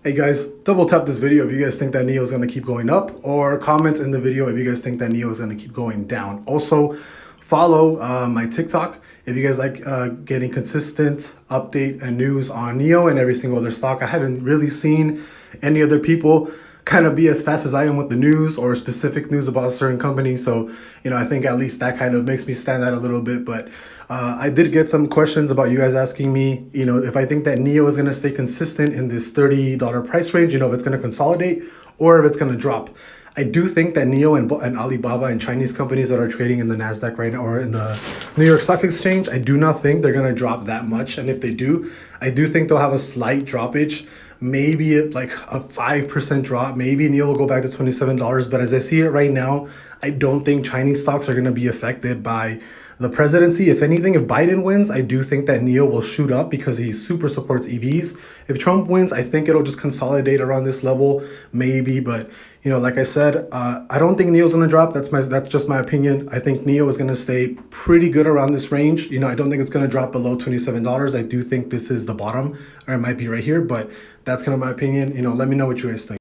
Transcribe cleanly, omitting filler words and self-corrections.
Hey guys, double tap this video if you guys think that NIO is going to keep going up, or comment in the video if you guys think that NIO is going to keep going down. Also, follow my TikTok if you guys like getting consistent update and news on NIO and every single other stock. I haven't really seen any other people kind of be as fast as I am with the news or specific news about a certain company. So, I think at least that kind of makes me stand out a little bit. But I did get some questions about you guys asking me, if I think that NIO is going to stay consistent in this $30 price range, if it's going to consolidate or if it's going to drop. I do think that NIO and Alibaba and Chinese companies that are trading in the NASDAQ right now or in the New York Stock Exchange, I do not think they're going to drop that much. And if they do, I do think they'll have a slight droppage, maybe like a 5% drop. Maybe NIO will go back to $27. But as I see it right now, I don't think Chinese stocks are going to be affected by the presidency. If anything, if Biden wins, I do think that NIO will shoot up because he super supports EVs. If Trump wins, I think it'll just consolidate around this level, maybe. But like I said, I don't think NIO's gonna drop. That's just my opinion. I think NIO is gonna stay pretty good around this range. I don't think it's gonna drop below $27. I do think this is the bottom, or it might be right here. But that's kind of my opinion. Let me know what you guys think.